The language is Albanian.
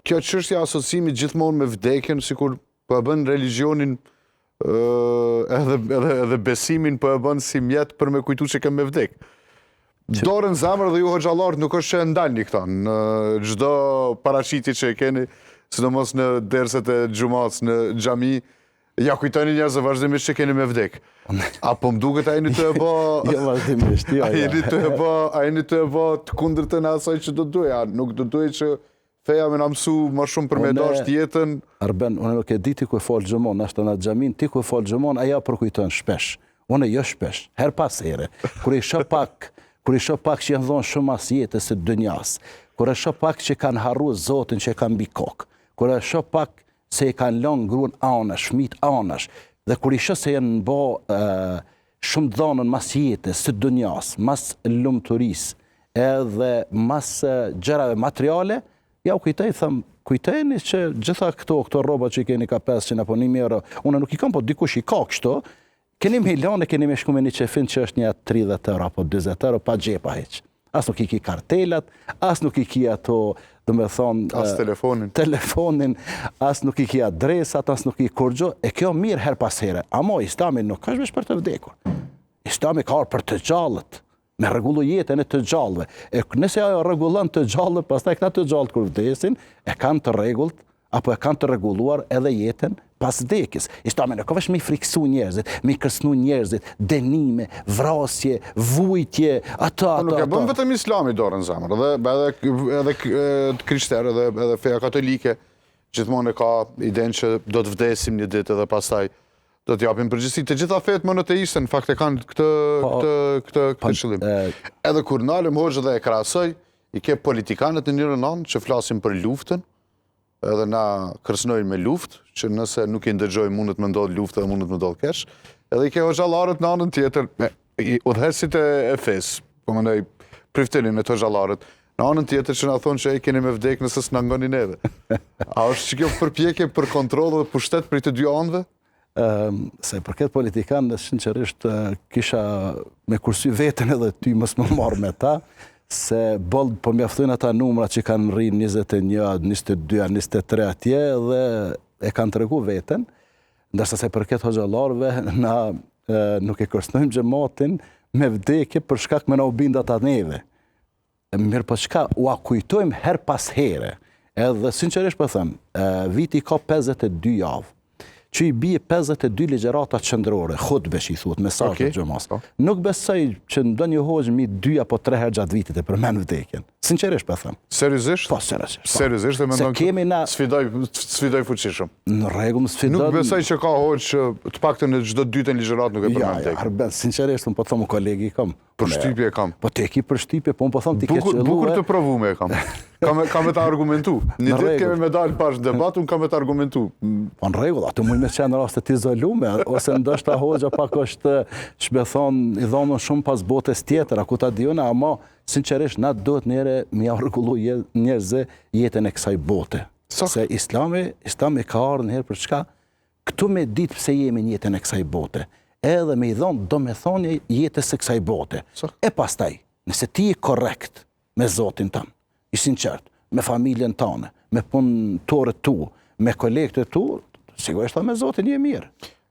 kjo çështja asociimit gjithmonë me vdekjen, sikur po e bën religionin edhe besimin po e bën si mjet për me kujtu që kemë me vdek. Dorën zemër dhe ju hoxhallarët nuk është që e ndalni këta në çdo paraqitje që e keni, sidomos në derset e xumats në xhami, ja kujtoni njerëzve vazhdimisht që keni me vdek. Apo më duket a jeni të e bë Jo vazhdimisht, jo. a jeni të e bë të kundërtën e asaj që do duhet, nuk do duhet që feja me na mësu më shumë për me dash jetën. Arben, unë nuk e di ti ku e fol xhamon, ashtu në xhamin ti ku e fol xhamon, ajo përkujton shpesh. Unë jo shpesh, her pas here. Kur i shoh pak që janë dhonë shumë as jetës së dynjas, kur e shoh pak që kanë harruar Zotin që e kanë mbi kokë, kur e shoh pak se e kanë lënë gruan anash, fëmijët anash, dhe kur i shoh se janë bë shumë dhënën mas jetës së dynjas, mas lumturisë, edhe mas gjërave materiale, ja u kujtoj, them, kujteni që gjitha këto rroba që i keni ka 500 apo 1000 euro, unë nuk i kam, po dikush i ka kështu, keni me hilane, keni me shku me një qefin që është një 30 euro apo 20 euro pa gjepa heq. As nuk i ki kartelat, as nuk i ki ato, dhe me thonë... As telefonin, as nuk i ki adresat, as nuk i kurgjo. E kjo mirë her pas here. Amo, Islami nuk është vesh për të vdekur. Islami ka për të gjallët, me rregullu jetën e të gjallëve. E nëse ajo rregullon të gjallët, pastaj këta të gjallët kur vdesin, e kanë të rregullt, apo e kanë të rregulluar edhe jetën pas vdekjes. Islami nuk ka vesh me friksu njerëzit, me kërcënu njerëzit, dënime, vrasje, vujtje, ato. Nuk e bën vetëm Islami dorën zemër, edhe krishterë, edhe feja katolike, gjithmonë e ka idenë që do të vdesim një ditë edhe pastaj do t'japim përgjegjësi. Të gjitha fetë monoteiste në fakt e kanë këtë qëllim. Edhe kur nalëm hoxhë dhe e krahasoj, i ke politikanët në njërin anë që flasin për luftën, edhe na kërcënojnë me luftë, që nëse nuk i ndëgjoj mundet me ndodh luftë dhe mundet me ndodh kesh, edhe i ke hoxhallarët në anën tjetër, udhëheqësit e fesë, po mendoj priftilin e të hoxhallarët, në anën tjetër që na thonë që e keni me vdek nëse s'na ngoni neve. A është që kjo përpjekje për kontroll dhe pushtet për i të dy anëve? Se për këtë politikan, sinqerisht kisha me kursy veten edhe ty mos më marr me ta, se bold po mjaftojnë ata numra që kanë rrinë 21, 22, 23 atje dhe e kanë tregu veten, ndërsa se për këtë hoxhallarëve na nuk e kërcënojmë xhamatin me vdekje për shkak me na u bindat atë neve. Mirë po çka u kujtojmë her pas here. Edhe sinqerisht po them, viti ka 52 javë. Që i bie 52 ligjërata qendrore, hutbe që i thuhet, mesazhe xhamas. Nuk besoj që ndonjë hoxh mi 2 apo 3 herë gjatë vitit e përmend vdekjen. Sinqerisht po them. Seriozisht? Po, seriozisht. Seriozisht e mendon që sfidoj fuqishëm. Në rregull, sfidoj. Nuk besoj që ka hoxh që të paktën në çdo dytë ligjërat nuk e përmend vdekjen. Ja, Arben, sinqerisht un po them kolegi kam. Përshtypje kam. Po te ki përshtypje, po un po them ti ke qelluar. Bukur të provume kam. Kam të argumentu. Një ditë kemi me dalë pas debat, un kam të argumentu. Po në rregull, atë mund me qenë raste të izolume, ose ndoshta hoxha pak është shbethon i dhomën shumë pas botës tjetër, ku ta diuna, ama sinqerisht na duhet njëre me ja rregullu njerëzve jetën e kësaj bote. Se Islami ka ardhur një herë për çka? Këtu me ditë pse jemi në jetën e kësaj bote. Edhe me i dhonë domethënie jetës së kësaj bote. E pastaj, nëse ti je korrekt me Zotin tënd, i sinqert, me familjen tënde, me punëtorët tu, me kolegët tu, sigurisht me Zotin je mirë.